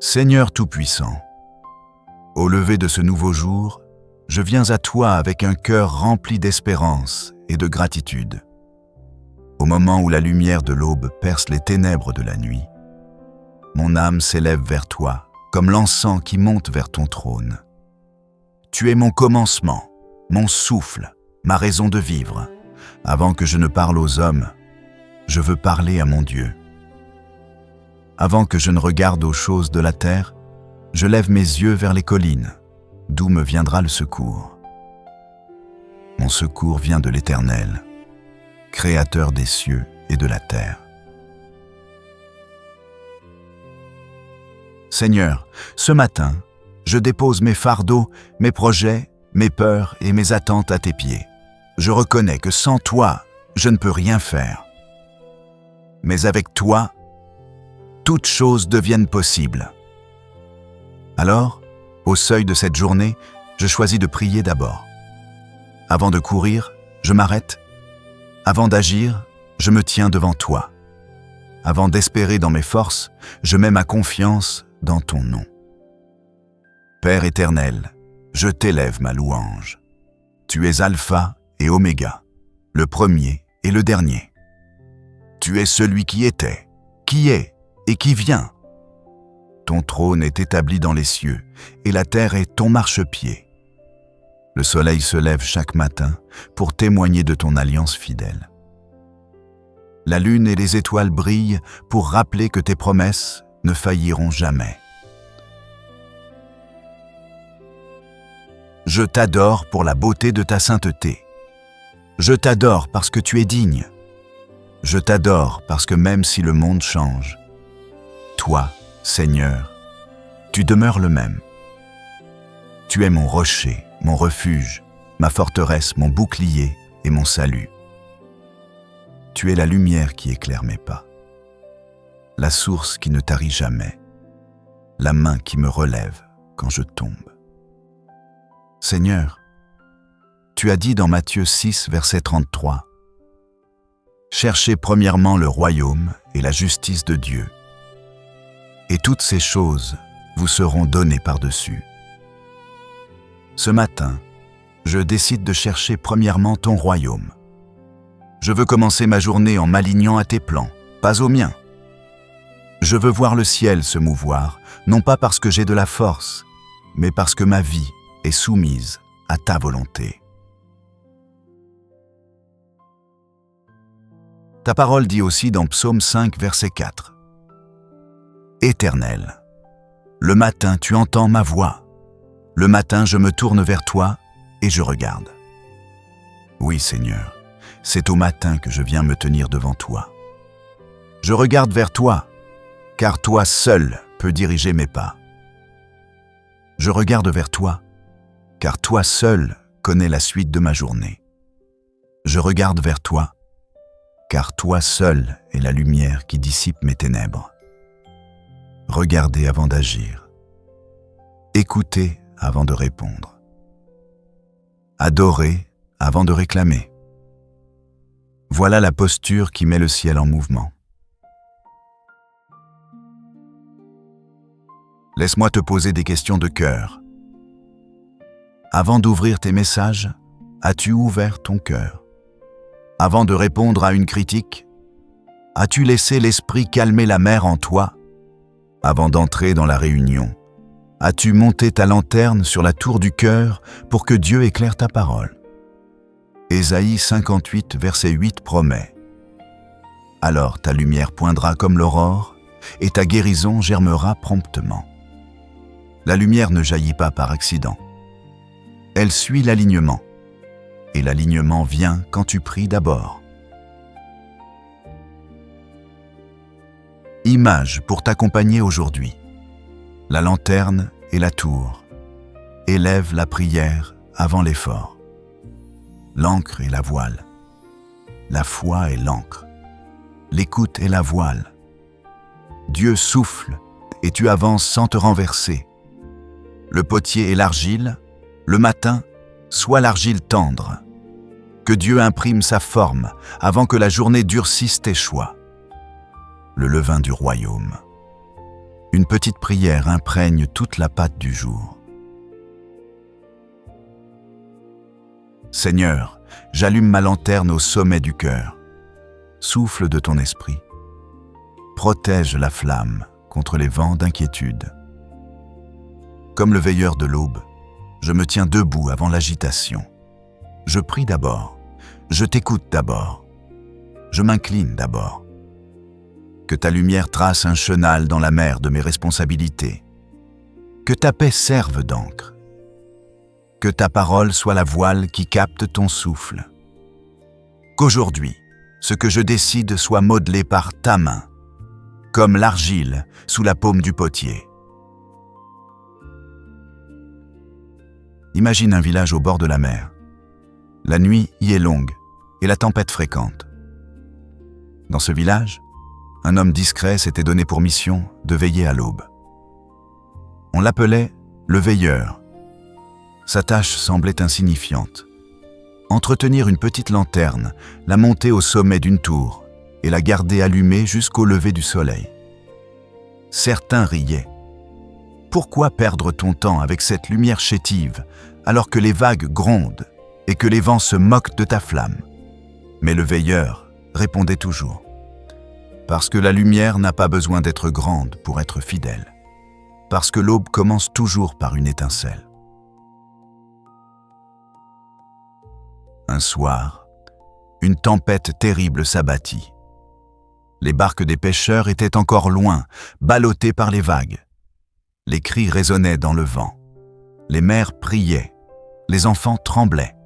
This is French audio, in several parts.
Seigneur Tout-Puissant, au lever de ce nouveau jour, je viens à toi avec un cœur rempli d'espérance et de gratitude. Au moment où la lumière de l'aube perce les ténèbres de la nuit, mon âme s'élève vers toi comme l'encens qui monte vers ton trône. Tu es mon commencement, mon souffle, ma raison de vivre. Avant que je ne parle aux hommes, je veux parler à mon Dieu. Avant que je ne regarde aux choses de la terre, je lève mes yeux vers les collines, d'où me viendra le secours. Mon secours vient de l'Éternel, Créateur des cieux et de la terre. Seigneur, ce matin, je dépose mes fardeaux, mes projets, mes peurs et mes attentes à tes pieds. Je reconnais que sans toi, je ne peux rien faire. Mais avec toi, toutes choses deviennent possibles. Alors, au seuil de cette journée, je choisis de prier d'abord. Avant de courir, je m'arrête. Avant d'agir, je me tiens devant toi. Avant d'espérer dans mes forces, je mets ma confiance dans ton nom. Père éternel, je t'élève ma louange. Tu es Alpha et Oméga, le premier et le dernier. Tu es celui qui était, qui est et qui vient. Ton trône est établi dans les cieux et la terre est ton marchepied. Le soleil se lève chaque matin pour témoigner de ton alliance fidèle. La lune et les étoiles brillent pour rappeler que tes promesses ne failliront jamais. Je t'adore pour la beauté de ta sainteté. Je t'adore parce que tu es digne. Je t'adore parce que même si le monde change, toi, Seigneur, tu demeures le même. Tu es mon rocher, mon refuge, ma forteresse, mon bouclier et mon salut. Tu es la lumière qui éclaire mes pas, la source qui ne tarit jamais, la main qui me relève quand je tombe. Seigneur, tu as dit dans Matthieu 6, verset 33, « Cherchez premièrement le royaume et la justice de Dieu, et toutes ces choses vous seront données par-dessus. » Ce matin, je décide de chercher premièrement ton royaume. Je veux commencer ma journée en m'alignant à tes plans, pas aux miens. Je veux voir le ciel se mouvoir, non pas parce que j'ai de la force, mais parce que ma vie est soumise à ta volonté. Ta parole dit aussi dans Psaume 5, verset 4. « Éternel, le matin tu entends ma voix. Le matin je me tourne vers toi et je regarde. » Oui Seigneur, c'est au matin que je viens me tenir devant toi. Je regarde vers toi, car toi seul peux diriger mes pas. Je regarde vers toi, car toi seul connais la suite de ma journée. Je regarde vers toi, car toi seul est la lumière qui dissipe mes ténèbres. Regardez avant d'agir. Écoutez avant de répondre. Adorez avant de réclamer. Voilà la posture qui met le ciel en mouvement. Laisse-moi te poser des questions de cœur. Avant d'ouvrir tes messages, as-tu ouvert ton cœur? Avant de répondre à une critique, as-tu laissé l'esprit calmer la mer en toi? Avant d'entrer dans la réunion, as-tu monté ta lanterne sur la tour du cœur pour que Dieu éclaire ta parole? Ésaïe 58, verset 8 promet « Alors ta lumière poindra comme l'aurore, et ta guérison germera promptement. » La lumière ne jaillit pas par accident. Elle suit l'alignement, et l'alignement vient quand tu pries d'abord. Image pour t'accompagner aujourd'hui. La lanterne et la tour. Élève la prière avant l'effort. L'encre et la voile. La foi et l'encre. L'écoute et la voile. Dieu souffle et tu avances sans te renverser. Le potier et l'argile, le matin, sois l'argile tendre. Que Dieu imprime sa forme avant que la journée durcisse tes choix. Le levain du royaume. Une petite prière imprègne toute la pâte du jour. Seigneur, j'allume ma lanterne au sommet du cœur. Souffle de ton esprit. Protège la flamme contre les vents d'inquiétude. Comme le veilleur de l'aube, je me tiens debout avant l'agitation. Je prie d'abord, je t'écoute d'abord, je m'incline d'abord. Que ta lumière trace un chenal dans la mer de mes responsabilités. Que ta paix serve d'encre. Que ta parole soit la voile qui capte ton souffle. Qu'aujourd'hui, ce que je décide soit modelé par ta main, comme l'argile sous la paume du potier. Imagine un village au bord de la mer. La nuit y est longue et la tempête fréquente. Dans ce village, un homme discret s'était donné pour mission de veiller à l'aube. On l'appelait le veilleur. Sa tâche semblait insignifiante. Entretenir une petite lanterne, la monter au sommet d'une tour et la garder allumée jusqu'au lever du soleil. Certains riaient. Pourquoi perdre ton temps avec cette lumière chétive alors que les vagues grondent et que les vents se moquent de ta flamme? Mais le veilleur répondait toujours. Parce que la lumière n'a pas besoin d'être grande pour être fidèle. Parce que l'aube commence toujours par une étincelle. Un soir, une tempête terrible s'abattit. Les barques des pêcheurs étaient encore loin, ballottées par les vagues. Les cris résonnaient dans le vent. Les mères priaient. Les enfants tremblaient.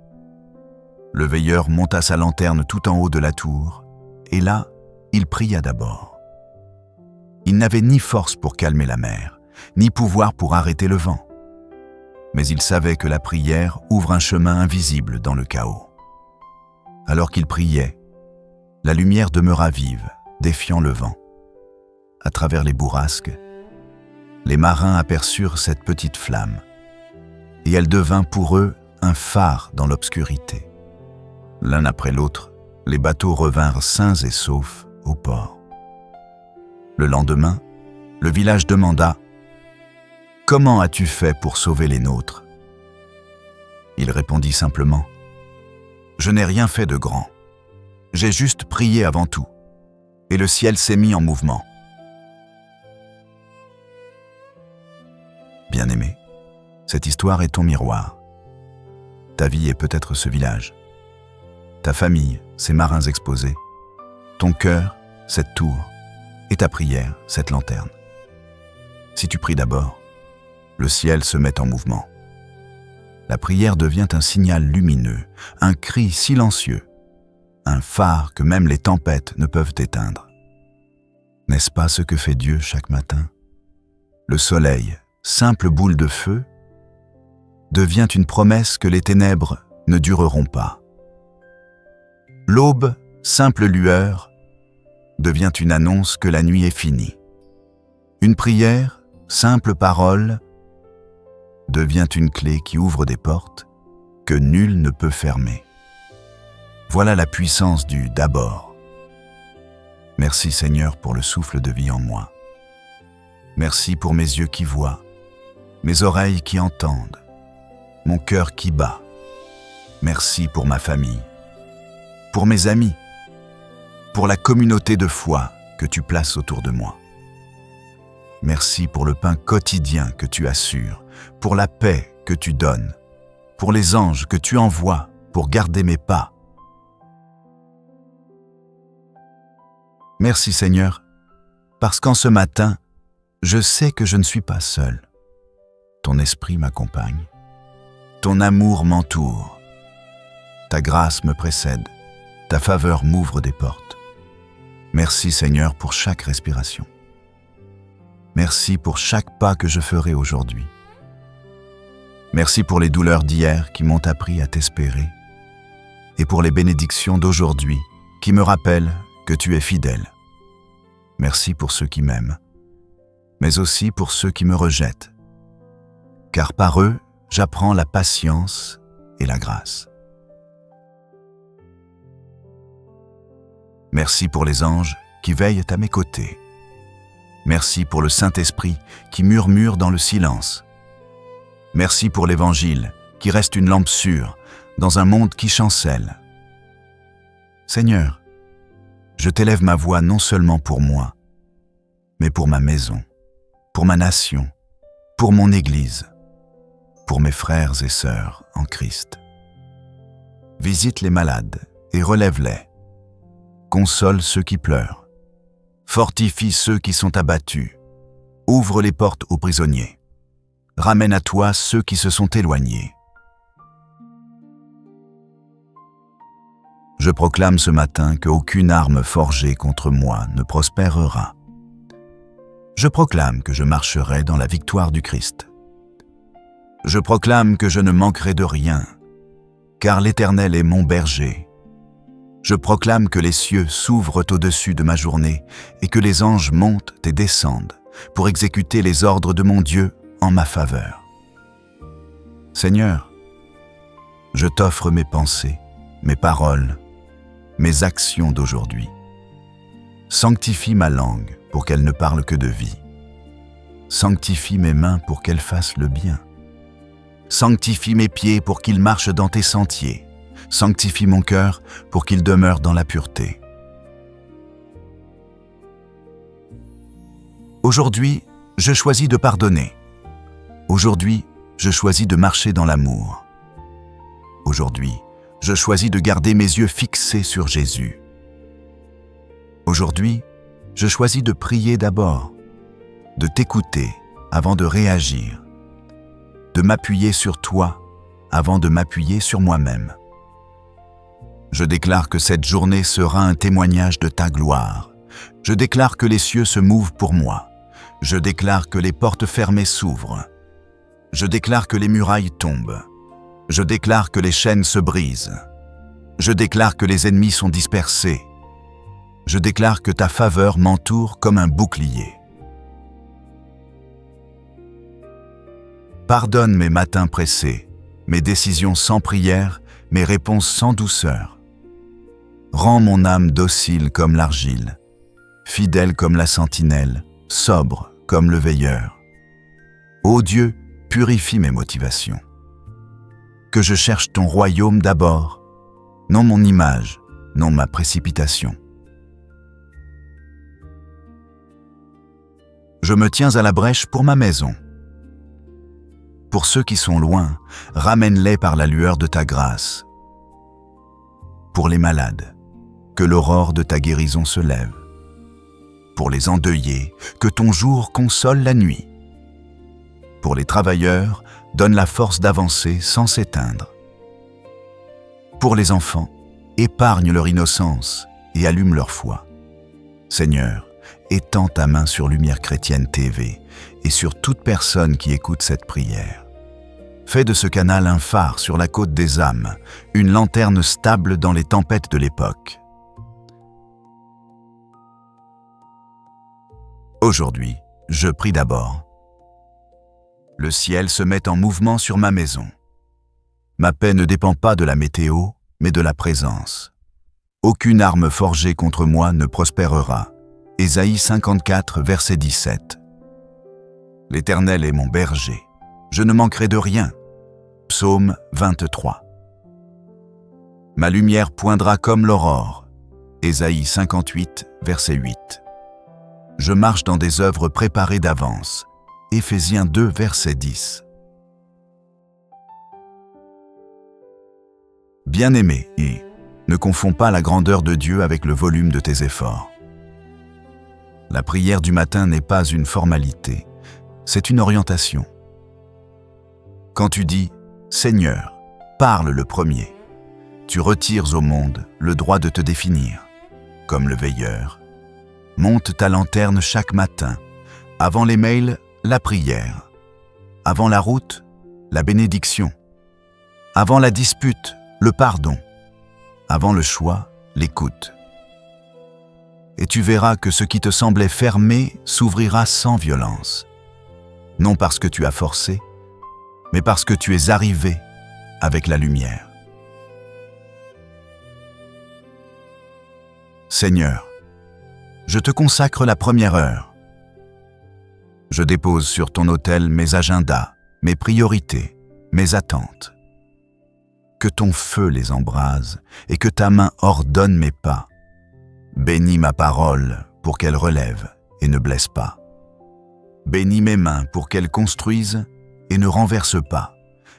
Le veilleur monta sa lanterne tout en haut de la tour, et là, il pria d'abord. Il n'avait ni force pour calmer la mer, ni pouvoir pour arrêter le vent. Mais il savait que la prière ouvre un chemin invisible dans le chaos. Alors qu'il priait, la lumière demeura vive, défiant le vent. À travers les bourrasques, les marins aperçurent cette petite flamme, et elle devint pour eux un phare dans l'obscurité. L'un après l'autre, les bateaux revinrent sains et saufs au port. Le lendemain, le village demanda « Comment as-tu fait pour sauver les nôtres ?» Il répondit simplement « Je n'ai rien fait de grand. J'ai juste prié avant tout, et le ciel s'est mis en mouvement. » Bien-aimé, cette histoire est ton miroir. Ta vie est peut-être ce village. Ta famille, ces marins exposés. Ton cœur, cette tour. Et ta prière, cette lanterne. Si tu pries d'abord, le ciel se met en mouvement. La prière devient un signal lumineux, un cri silencieux, un phare que même les tempêtes ne peuvent éteindre. N'est-ce pas ce que fait Dieu chaque matin? Le soleil, simple boule de feu, devient une promesse que les ténèbres ne dureront pas. L'aube, simple lueur, devient une annonce que la nuit est finie. Une prière, simple parole, devient une clé qui ouvre des portes que nul ne peut fermer. Voilà la puissance du « d'abord ». Merci Seigneur pour le souffle de vie en moi. Merci pour mes yeux qui voient, mes oreilles qui entendent, mon cœur qui bat. Merci pour ma famille, pour mes amis, pour la communauté de foi que tu places autour de moi. Merci pour le pain quotidien que tu assures, pour la paix que tu donnes, pour les anges que tu envoies pour garder mes pas. Merci Seigneur, parce qu'en ce matin, je sais que je ne suis pas seul. Ton esprit m'accompagne. Ton amour m'entoure. Ta grâce me précède. Ta faveur m'ouvre des portes. Merci Seigneur pour chaque respiration. Merci pour chaque pas que je ferai aujourd'hui. Merci pour les douleurs d'hier qui m'ont appris à t'espérer et pour les bénédictions d'aujourd'hui qui me rappellent que tu es fidèle. Merci pour ceux qui m'aiment, mais aussi pour ceux qui me rejettent, car par eux, j'apprends la patience et la grâce. Merci pour les anges qui veillent à mes côtés. Merci pour le Saint-Esprit qui murmure dans le silence. Merci pour l'Évangile qui reste une lampe sûre dans un monde qui chancelle. Seigneur, je t'élève ma voix non seulement pour moi, mais pour ma maison, pour ma nation, pour mon Église, pour mes frères et sœurs en Christ. Visite les malades et relève-les. Console ceux qui pleurent. Fortifie ceux qui sont abattus. Ouvre les portes aux prisonniers. Ramène à toi ceux qui se sont éloignés. Je proclame ce matin qu'aucune arme forgée contre moi ne prospérera. Je proclame que je marcherai dans la victoire du Christ. Je proclame que je ne manquerai de rien, car l'Éternel est mon berger. Je proclame que les cieux s'ouvrent au-dessus de ma journée et que les anges montent et descendent pour exécuter les ordres de mon Dieu en ma faveur. Seigneur, je t'offre mes pensées, mes paroles, mes actions d'aujourd'hui. Sanctifie ma langue pour qu'elle ne parle que de vie. Sanctifie mes mains pour qu'elles fassent le bien. Sanctifie mes pieds pour qu'ils marchent dans tes sentiers. Sanctifie mon cœur pour qu'il demeure dans la pureté. Aujourd'hui, je choisis de pardonner. Aujourd'hui, je choisis de marcher dans l'amour. Aujourd'hui, je choisis de garder mes yeux fixés sur Jésus. Aujourd'hui, je choisis de prier d'abord, de t'écouter avant de réagir, de m'appuyer sur toi avant de m'appuyer sur moi-même. Je déclare que cette journée sera un témoignage de ta gloire. Je déclare que les cieux se mouvent pour moi. Je déclare que les portes fermées s'ouvrent. Je déclare que les murailles tombent. Je déclare que les chaînes se brisent. Je déclare que les ennemis sont dispersés. Je déclare que ta faveur m'entoure comme un bouclier. Pardonne mes matins pressés, mes décisions sans prière, mes réponses sans douceur. Rends mon âme docile comme l'argile, fidèle comme la sentinelle, sobre comme le veilleur. Ô Dieu, purifie mes motivations. Que je cherche ton royaume d'abord, non mon image, non ma précipitation. Je me tiens à la brèche pour ma maison. Pour ceux qui sont loin, ramène-les par la lueur de ta grâce. Pour les malades, que l'aurore de ta guérison se lève. Pour les endeuillés, que ton jour console la nuit. Pour les travailleurs, donne la force d'avancer sans s'éteindre. Pour les enfants, épargne leur innocence et allume leur foi. Seigneur, étends ta main sur Lumière Chrétienne TV et sur toute personne qui écoute cette prière. Fais de ce canal un phare sur la côte des âmes, une lanterne stable dans les tempêtes de l'époque. Aujourd'hui, je prie d'abord. Le ciel se met en mouvement sur ma maison. Ma paix ne dépend pas de la météo, mais de la présence. Aucune arme forgée contre moi ne prospérera. Ésaïe 54, verset 17. L'Éternel est mon berger. Je ne manquerai de rien. Psaume 23. Ma lumière poindra comme l'aurore. Ésaïe 58, verset 8. Je marche dans des œuvres préparées d'avance. Éphésiens 2, verset 10. Bien-aimé, ne confonds pas la grandeur de Dieu avec le volume de tes efforts. La prière du matin n'est pas une formalité, c'est une orientation. Quand tu dis « Seigneur, parle le premier », tu retires au monde le droit de te définir, comme le veilleur. Monte ta lanterne chaque matin. Avant les mails, la prière. Avant la route, la bénédiction. Avant la dispute, le pardon. Avant le choix, l'écoute. Et tu verras que ce qui te semblait fermé s'ouvrira sans violence. Non parce que tu as forcé, mais parce que tu es arrivé avec la lumière. Seigneur, je te consacre la première heure. Je dépose sur ton autel mes agendas, mes priorités, mes attentes. Que ton feu les embrase et que ta main ordonne mes pas. Bénis ma parole pour qu'elle relève et ne blesse pas. Bénis mes mains pour qu'elles construisent et ne renversent pas.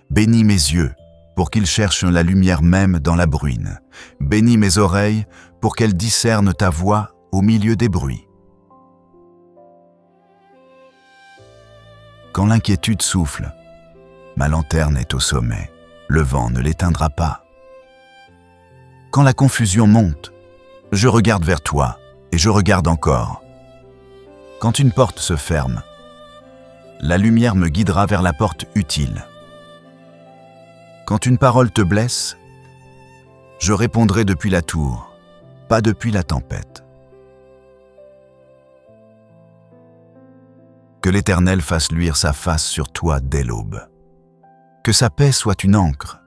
Bénis mes yeux pour qu'ils cherchent la lumière même dans la bruine. Bénis mes oreilles pour qu'elles discernent ta voix au milieu des bruits. Quand l'inquiétude souffle, ma lanterne est au sommet, le vent ne l'éteindra pas. Quand la confusion monte, je regarde vers toi et je regarde encore. Quand une porte se ferme, la lumière me guidera vers la porte utile. Quand une parole te blesse, je répondrai depuis la tour, pas depuis la tempête. Que l'Éternel fasse luire sa face sur toi dès l'aube. Que sa paix soit une ancre,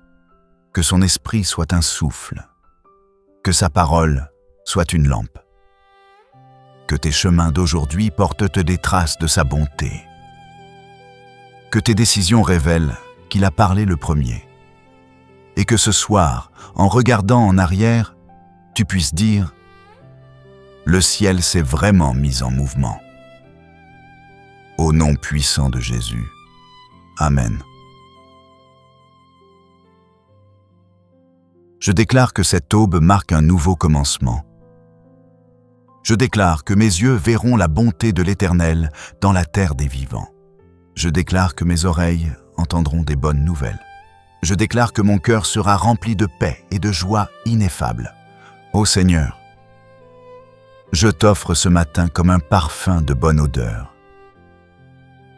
que son esprit soit un souffle, que sa parole soit une lampe. Que tes chemins d'aujourd'hui portent des traces de sa bonté. Que tes décisions révèlent qu'il a parlé le premier. Et que ce soir, en regardant en arrière, tu puisses dire « Le ciel s'est vraiment mis en mouvement ». Au nom puissant de Jésus. Amen. Je déclare que cette aube marque un nouveau commencement. Je déclare que mes yeux verront la bonté de l'Éternel dans la terre des vivants. Je déclare que mes oreilles entendront des bonnes nouvelles. Je déclare que mon cœur sera rempli de paix et de joie ineffable. Ô Seigneur, je t'offre ce matin comme un parfum de bonne odeur.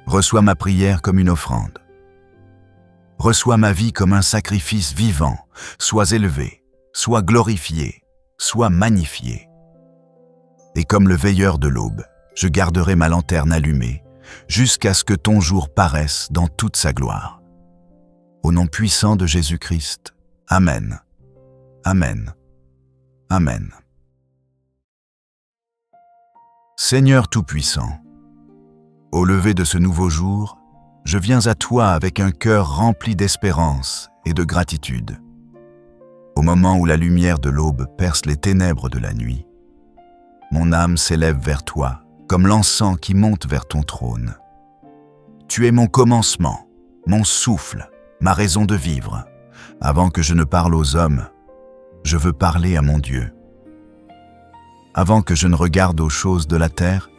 Reçois ma prière comme une offrande. Reçois ma vie comme un sacrifice vivant. Sois élevé, sois glorifié, sois magnifié. Et comme le veilleur de l'aube, je garderai ma lanterne allumée jusqu'à ce que ton jour paraisse dans toute sa gloire. Au nom puissant de Jésus-Christ. Amen. Amen. Amen. Seigneur Tout-Puissant, au lever de ce nouveau jour, je viens à toi avec un cœur rempli d'espérance et de gratitude. Au moment où la lumière de l'aube perce les ténèbres de la nuit, mon âme s'élève vers toi comme l'encens qui monte vers ton trône. Tu es mon commencement, mon souffle, ma raison de vivre. Avant que je ne parle aux hommes, je veux parler à mon Dieu. Avant que je ne regarde aux choses de la terre,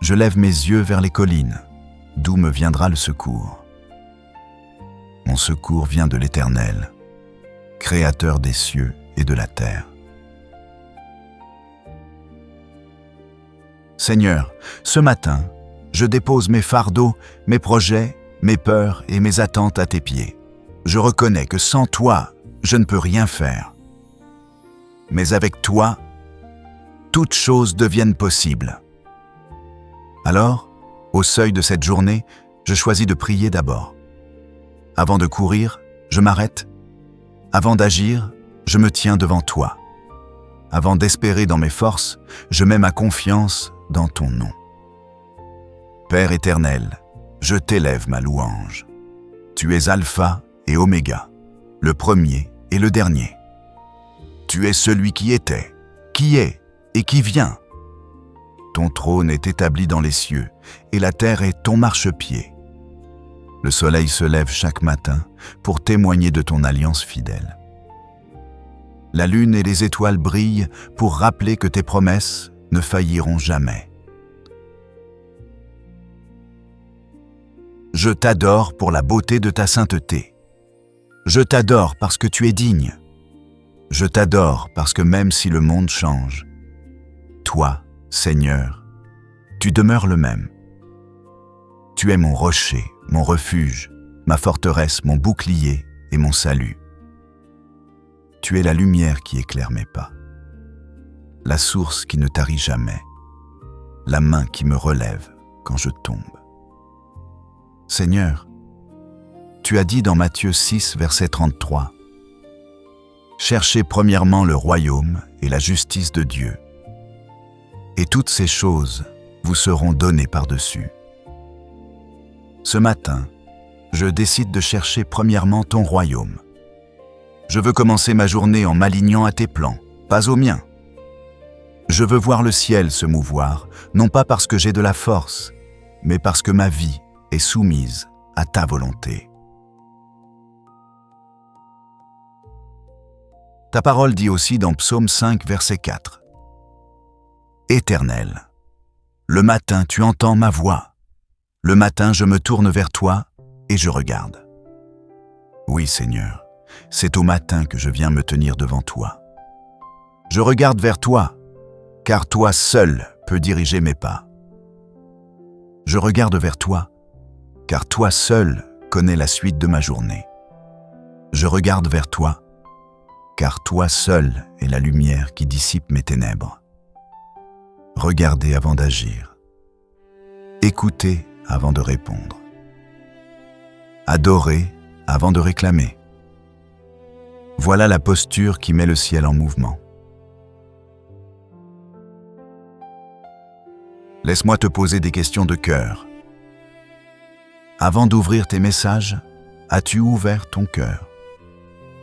je lève mes yeux vers les collines, d'où me viendra le secours. Mon secours vient de l'Éternel, Créateur des cieux et de la terre. Seigneur, ce matin, je dépose mes fardeaux, mes projets, mes peurs et mes attentes à tes pieds. Je reconnais que sans toi, je ne peux rien faire. Mais avec toi, toutes choses deviennent possibles. Alors, au seuil de cette journée, je choisis de prier d'abord. Avant de courir, je m'arrête. Avant d'agir, je me tiens devant toi. Avant d'espérer dans mes forces, je mets ma confiance dans ton nom. Père éternel, je t'élève ma louange. Tu es Alpha et Oméga, le premier et le dernier. Tu es celui qui était, qui est et qui vient. Ton trône est établi dans les cieux, et la terre est ton marchepied. Le soleil se lève chaque matin pour témoigner de ton alliance fidèle. La lune et les étoiles brillent pour rappeler que tes promesses ne failliront jamais. Je t'adore pour la beauté de ta sainteté. Je t'adore parce que tu es digne. Je t'adore parce que même si le monde change, toi, Seigneur, tu demeures le même. Tu es mon rocher, mon refuge, ma forteresse, mon bouclier et mon salut. Tu es la lumière qui éclaire mes pas, la source qui ne tarit jamais, la main qui me relève quand je tombe. Seigneur, tu as dit dans Matthieu 6, verset 33, « Cherchez premièrement le royaume et la justice de Dieu, et toutes ces choses vous seront données par-dessus. Ce matin, je décide de chercher premièrement ton royaume. Je veux commencer ma journée en m'alignant à tes plans, pas aux miens. Je veux voir le ciel se mouvoir, non pas parce que j'ai de la force, mais parce que ma vie est soumise à ta volonté. Ta parole dit aussi dans Psaume 5, verset 4. Éternel, le matin tu entends ma voix. Le matin je me tourne vers toi et je regarde. Oui Seigneur, c'est au matin que je viens me tenir devant toi. Je regarde vers toi, car toi seul peux diriger mes pas. Je regarde vers toi, car toi seul connais la suite de ma journée. Je regarde vers toi, car toi seul est la lumière qui dissipe mes ténèbres. Regardez avant d'agir. Écoutez avant de répondre. Adorer avant de réclamer. Voilà la posture qui met le ciel en mouvement. Laisse-moi te poser des questions de cœur. Avant d'ouvrir tes messages, as-tu ouvert ton cœur?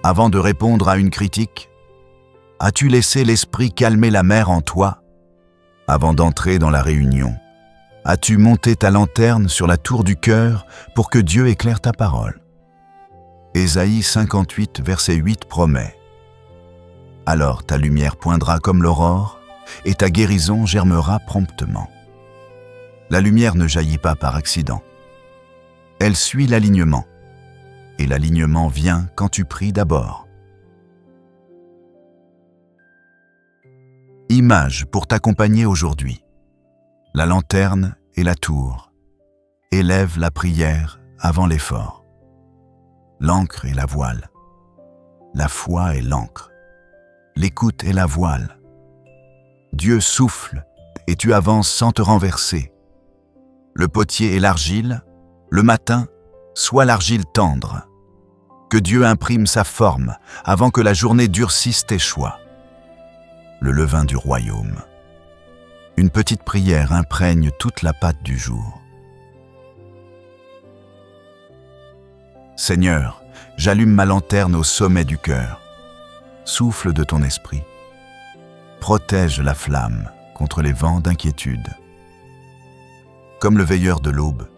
Avant de répondre à une critique, as-tu laissé l'esprit calmer la mer en toi? Avant d'entrer dans la réunion, as-tu monté ta lanterne sur la tour du cœur pour que Dieu éclaire ta parole? Ésaïe 58, verset 8 promet: « Alors ta lumière poindra comme l'aurore, et ta guérison germera promptement. » La lumière ne jaillit pas par accident. Elle suit l'alignement. Et l'alignement vient quand tu pries d'abord. Image pour t'accompagner aujourd'hui. La lanterne et la tour. Élève la prière avant l'effort. L'encre et la voile. La foi et l'encre. L'écoute et la voile. Dieu souffle et tu avances sans te renverser. Le potier et l'argile, le matin, sois l'argile tendre. Que Dieu imprime sa forme avant que la journée durcisse tes choix. Le levain du royaume. Une petite prière imprègne toute la pâte du jour. Seigneur, j'allume ma lanterne au sommet du cœur. Souffle de ton esprit. Protège la flamme contre les vents d'inquiétude. Comme le veilleur de l'aube,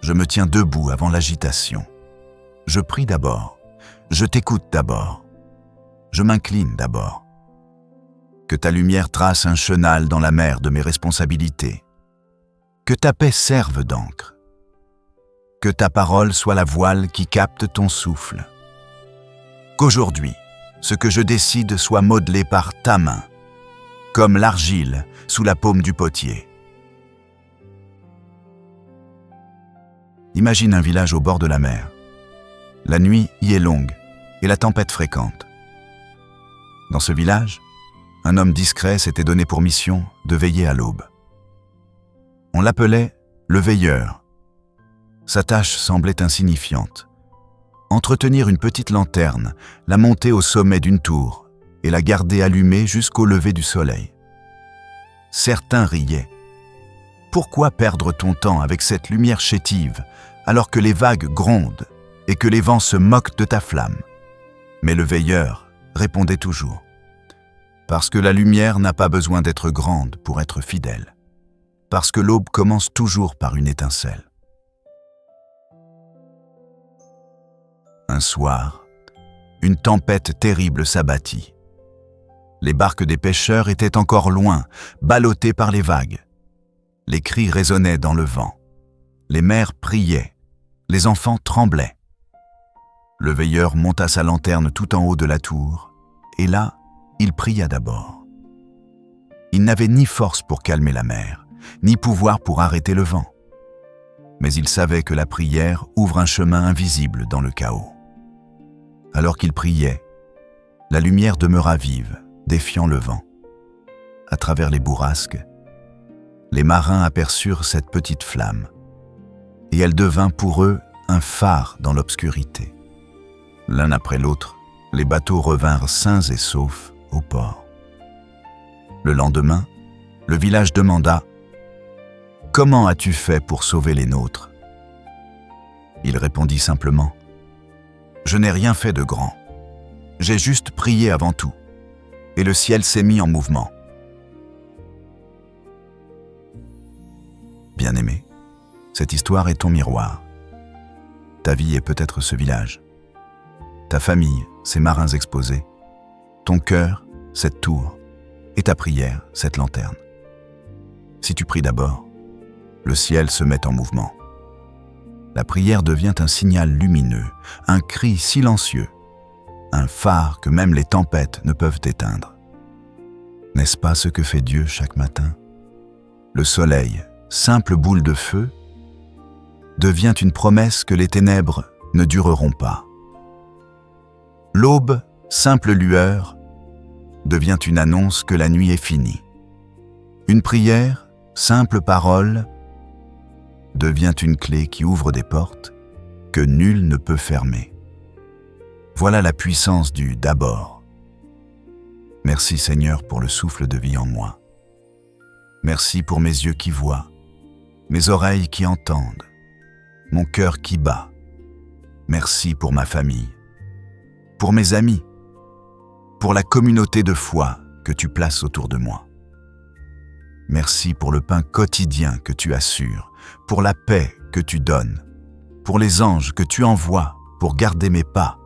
je me tiens debout avant l'agitation. Je prie d'abord, je t'écoute d'abord, je m'incline d'abord. Que ta lumière trace un chenal dans la mer de mes responsabilités. Que ta paix serve d'encre. Que ta parole soit la voile qui capte ton souffle. Qu'aujourd'hui, ce que je décide soit modelé par ta main, comme l'argile sous la paume du potier. Imagine un village au bord de la mer. La nuit y est longue et la tempête fréquente. Dans ce village, un homme discret s'était donné pour mission de veiller à l'aube. On l'appelait le veilleur. Sa tâche semblait insignifiante. Entretenir une petite lanterne, la monter au sommet d'une tour et la garder allumée jusqu'au lever du soleil. Certains riaient. Pourquoi perdre ton temps avec cette lumière chétive alors que les vagues grondent et que les vents se moquent de ta flamme? Mais le veilleur répondait toujours: parce que la lumière n'a pas besoin d'être grande pour être fidèle. Parce que l'aube commence toujours par une étincelle. Un soir, une tempête terrible s'abattit. Les barques des pêcheurs étaient encore loin, ballottées par les vagues. Les cris résonnaient dans le vent. Les mères priaient. Les enfants tremblaient. Le veilleur monta sa lanterne tout en haut de la tour, et là, il pria d'abord. Il n'avait ni force pour calmer la mer, ni pouvoir pour arrêter le vent. Mais il savait que la prière ouvre un chemin invisible dans le chaos. Alors qu'il priait, la lumière demeura vive, défiant le vent. À travers les bourrasques, les marins aperçurent cette petite flamme, et elle devint pour eux un phare dans l'obscurité. L'un après l'autre, les bateaux revinrent sains et saufs au port. Le lendemain, le village demanda: « Comment as-tu fait pour sauver les nôtres ?» Il répondit simplement, « Je n'ai rien fait de grand. J'ai juste prié avant tout. » Et le ciel s'est mis en mouvement. Bien-aimé, cette histoire est ton miroir. Ta vie est peut-être ce village. Ta famille, ces marins exposés. Ton cœur, cette tour. Et ta prière, cette lanterne. Si tu pries d'abord, le ciel se met en mouvement. La prière devient un signal lumineux, un cri silencieux, un phare que même les tempêtes ne peuvent éteindre. N'est-ce pas ce que fait Dieu chaque matin? Le soleil, simple boule de feu, devient une promesse que les ténèbres ne dureront pas. L'aube, simple lueur, devient une annonce que la nuit est finie. Une prière, simple parole, devient une clé qui ouvre des portes que nul ne peut fermer. Voilà la puissance du « d'abord ». Merci Seigneur pour le souffle de vie en moi. Merci pour mes yeux qui voient, mes oreilles qui entendent, mon cœur qui bat. Merci pour ma famille, pour mes amis, pour la communauté de foi que tu places autour de moi. Merci pour le pain quotidien que tu assures, pour la paix que tu donnes, pour les anges que tu envoies pour garder mes pas.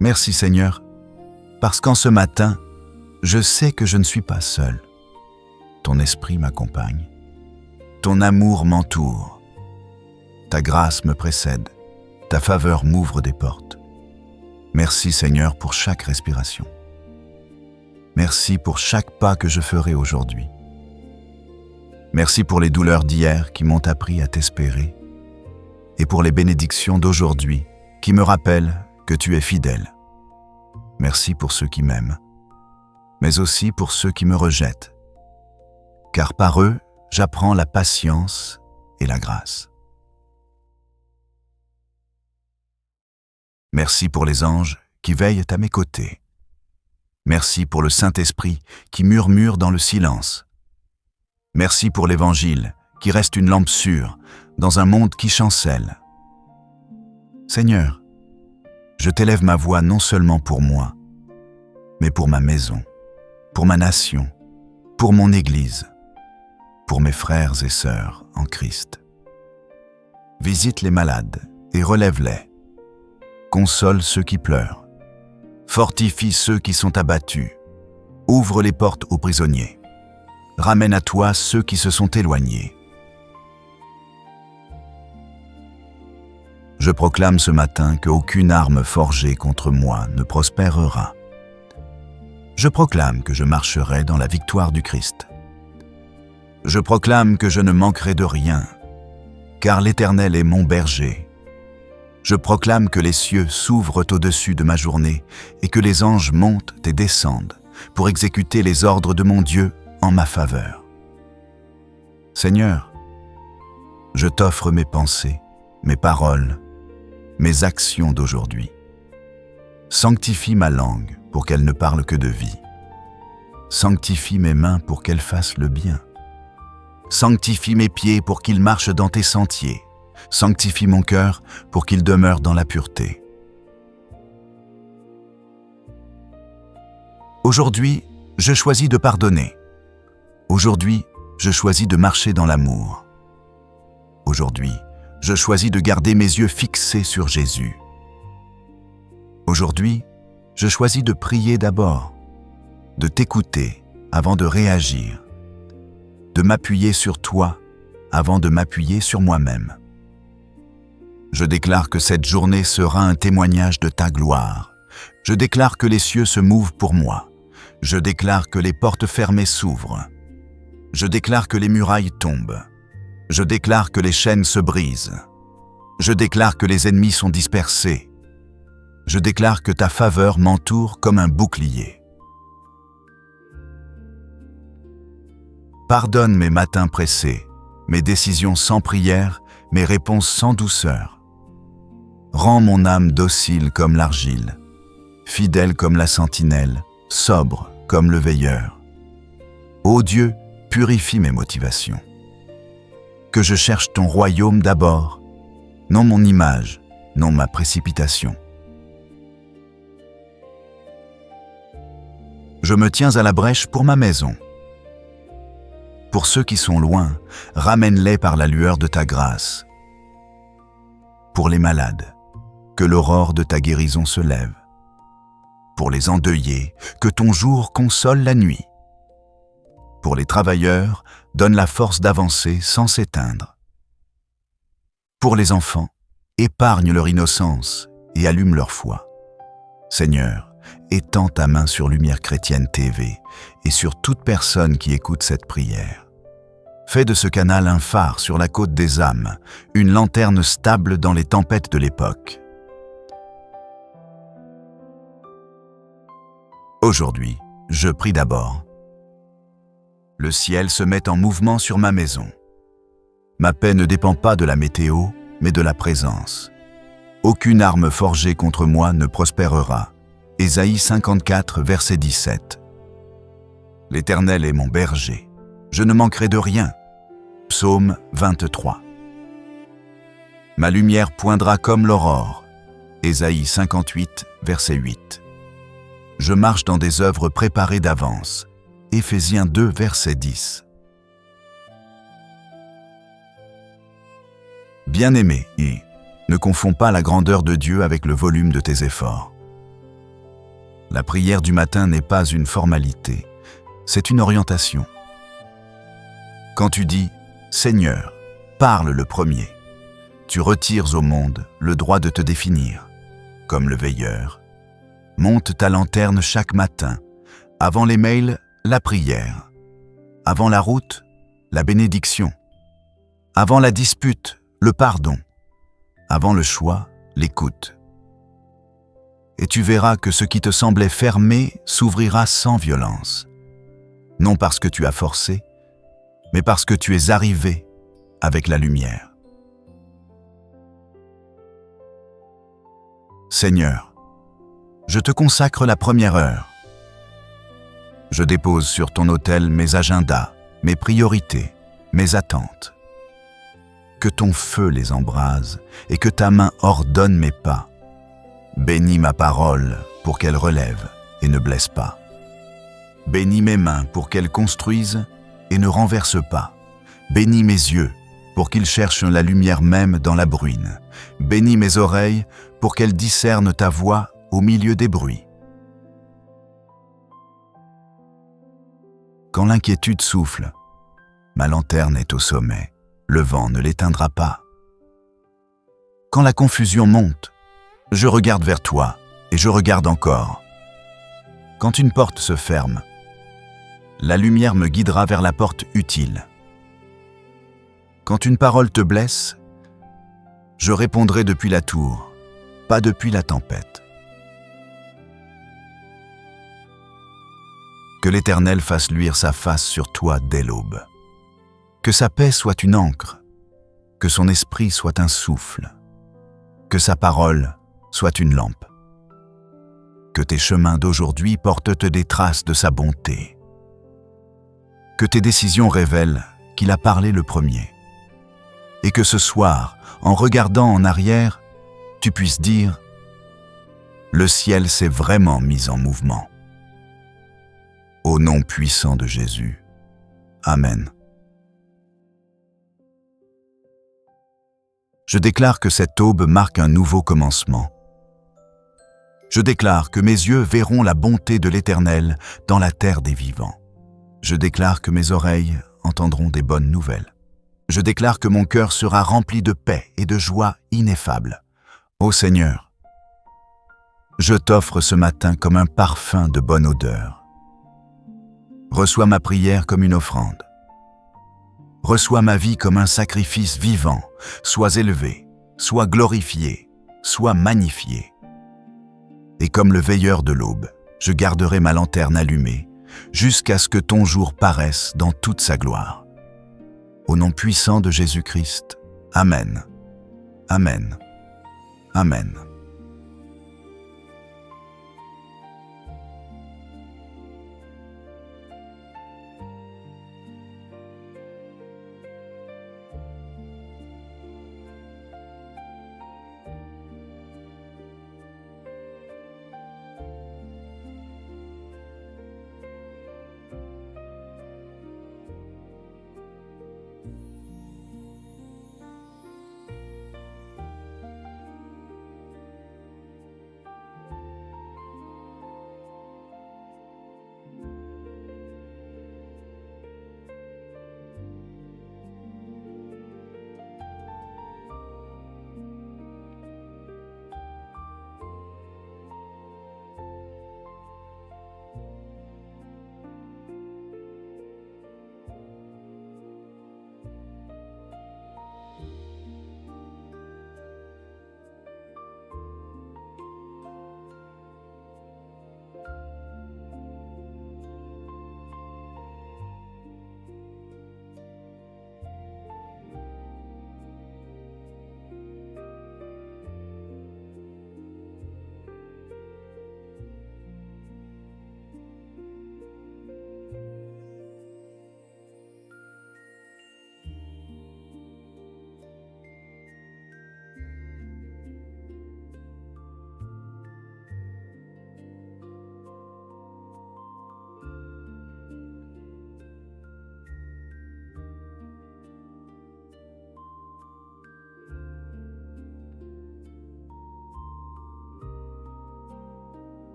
Merci Seigneur, parce qu'en ce matin, je sais que je ne suis pas seul. Ton esprit m'accompagne. Ton amour m'entoure. Ta grâce me précède. Ta faveur m'ouvre des portes. Merci Seigneur pour chaque respiration. Merci pour chaque pas que je ferai aujourd'hui. Merci pour les douleurs d'hier qui m'ont appris à t'espérer et pour les bénédictions d'aujourd'hui qui me rappellent que tu es fidèle. Merci pour ceux qui m'aiment, mais aussi pour ceux qui me rejettent, car par eux, j'apprends la patience et la grâce. Merci pour les anges qui veillent à mes côtés. Merci pour le Saint-Esprit qui murmure dans le silence. Merci pour l'Évangile qui reste une lampe sûre dans un monde qui chancelle. Seigneur, je t'élève ma voix non seulement pour moi, mais pour ma maison, pour ma nation, pour mon Église, pour mes frères et sœurs en Christ. Visite les malades et relève-les. Console ceux qui pleurent. Fortifie ceux qui sont abattus. Ouvre les portes aux prisonniers. Ramène à toi ceux qui se sont éloignés. Je proclame ce matin qu'aucune arme forgée contre moi ne prospérera. Je proclame que je marcherai dans la victoire du Christ. Je proclame que je ne manquerai de rien, car l'Éternel est mon berger. Je proclame que les cieux s'ouvrent au-dessus de ma journée et que les anges montent et descendent pour exécuter les ordres de mon Dieu en ma faveur. Seigneur, je t'offre mes pensées, mes paroles, mes actions d'aujourd'hui. Sanctifie ma langue pour qu'elle ne parle que de vie. Sanctifie mes mains pour qu'elles fassent le bien. Sanctifie mes pieds pour qu'ils marchent dans tes sentiers. Sanctifie mon cœur pour qu'il demeure dans la pureté. Aujourd'hui, je choisis de pardonner. Aujourd'hui, je choisis de marcher dans l'amour. Aujourd'hui, je choisis de garder mes yeux fixés sur Jésus. Aujourd'hui, je choisis de prier d'abord, de t'écouter avant de réagir, de m'appuyer sur toi avant de m'appuyer sur moi-même. Je déclare que cette journée sera un témoignage de ta gloire. Je déclare que les cieux se mouvent pour moi. Je déclare que les portes fermées s'ouvrent. Je déclare que les murailles tombent. Je déclare que les chaînes se brisent. Je déclare que les ennemis sont dispersés. Je déclare que ta faveur m'entoure comme un bouclier. Pardonne mes matins pressés, mes décisions sans prière, mes réponses sans douceur. Rends mon âme docile comme l'argile, fidèle comme la sentinelle, sobre comme le veilleur. Ô Dieu, purifie mes motivations. que je cherche ton royaume d'abord, non mon image, non ma précipitation. Je me tiens à la brèche pour ma maison. Pour ceux qui sont loin, ramène-les par la lueur de ta grâce. Pour les malades, que l'aurore de ta guérison se lève. Pour les endeuillés, que ton jour console la nuit. Pour les travailleurs, donne la force d'avancer sans s'éteindre. Pour les enfants, épargne leur innocence et allume leur foi. Seigneur, étends ta main sur Lumière Chrétienne TV et sur toute personne qui écoute cette prière. Fais de ce canal un phare sur la côte des âmes, une lanterne stable dans les tempêtes de l'époque. Aujourd'hui, je prie d'abord. Le ciel se met en mouvement sur ma maison. Ma paix ne dépend pas de la météo, mais de la présence. Aucune arme forgée contre moi ne prospérera. Ésaïe 54, verset 17. L'Éternel est mon berger. Je ne manquerai de rien. Psaume 23. Ma lumière poindra comme l'aurore. Ésaïe 58, verset 8. Je marche dans des œuvres préparées d'avance. Éphésiens 2, verset 10. Bien-aimé, ne confonds pas la grandeur de Dieu avec le volume de tes efforts. La prière du matin n'est pas une formalité, c'est une orientation. Quand tu dis « Seigneur, parle le premier », tu retires au monde le droit de te définir, comme le veilleur. Monte ta lanterne chaque matin, avant les mails, la prière, avant la route, la bénédiction, avant la dispute, le pardon, avant le choix, l'écoute. Et tu verras que ce qui te semblait fermé s'ouvrira sans violence, non parce que tu as forcé, mais parce que tu es arrivé avec la lumière. Seigneur, je te consacre la première heure. Je dépose sur ton autel mes agendas, mes priorités, mes attentes. Que ton feu les embrase et que ta main ordonne mes pas. Bénis ma parole pour qu'elle relève et ne blesse pas. Bénis mes mains pour qu'elles construisent et ne renversent pas. Bénis mes yeux pour qu'ils cherchent la lumière même dans la bruine. Bénis mes oreilles pour qu'elles discernent ta voix au milieu des bruits. Quand l'inquiétude souffle, ma lanterne est au sommet, le vent ne l'éteindra pas. Quand la confusion monte, je regarde vers toi et je regarde encore. Quand une porte se ferme, la lumière me guidera vers la porte utile. Quand une parole te blesse, je répondrai depuis la tour, pas depuis la tempête. Que l'Éternel fasse luire sa face sur toi dès l'aube. Que sa paix soit une encre, que son esprit soit un souffle, que sa parole soit une lampe. Que tes chemins d'aujourd'hui portent des traces de sa bonté. Que tes décisions révèlent qu'il a parlé le premier. Et que ce soir, en regardant en arrière, tu puisses dire « Le ciel s'est vraiment mis en mouvement ». Au nom puissant de Jésus. Amen. Je déclare que cette aube marque un nouveau commencement. Je déclare que mes yeux verront la bonté de l'Éternel dans la terre des vivants. Je déclare que mes oreilles entendront des bonnes nouvelles. Je déclare que mon cœur sera rempli de paix et de joie ineffable. Ô Seigneur, je t'offre ce matin comme un parfum de bonne odeur. Reçois ma prière comme une offrande. Reçois ma vie comme un sacrifice vivant. Sois élevé, sois glorifié, sois magnifié. Et comme le veilleur de l'aube, je garderai ma lanterne allumée jusqu'à ce que ton jour paraisse dans toute sa gloire. Au nom puissant de Jésus-Christ, Amen. Amen. Amen.